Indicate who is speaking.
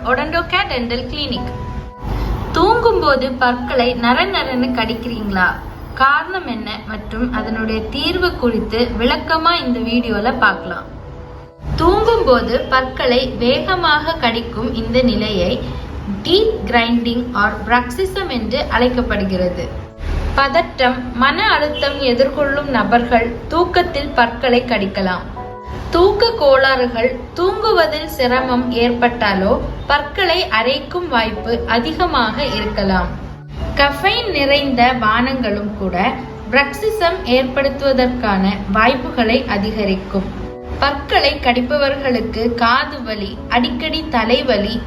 Speaker 1: ஒடண்டோகா dental clinic. தூங்கும்போது பற்களை நரநரன்னு கடிக்கிறீங்களா? காரணம் என்ன மற்றும் அதனுடைய தீர்வு குறித்து விளக்கமா இந்த வீடியோல பார்க்கலாம். தூங்கும்போது பற்களை வேகமாக கடிக்கும் இந்த நிலையை டீத் கிரைண்டிங் ஆர் Bruxism என்று அழைக்கப்படுகிறது. பதட்டம், மன அழுத்தம் எதிர்கொள்ளும் நபர்கள் தூக்கத்தில் பற்களை கடிக்கலாம். தூக்க கோளாறுகள், தூங்குவதில் சிரமம் ஏற்பட்டாலோ பற்களை அரைக்கும் வாய்ப்பு அதிகமாக இருக்கலாம். கஃபைன் நிறைந்த பானங்களும் கூட Bruxism ஏற்படுத்துவதற்கான வாய்ப்புகளை அதிகரிக்கும். பற்களை கடிப்பவர்களுக்கு காது வலி, அடிக்கடி தலைவலி,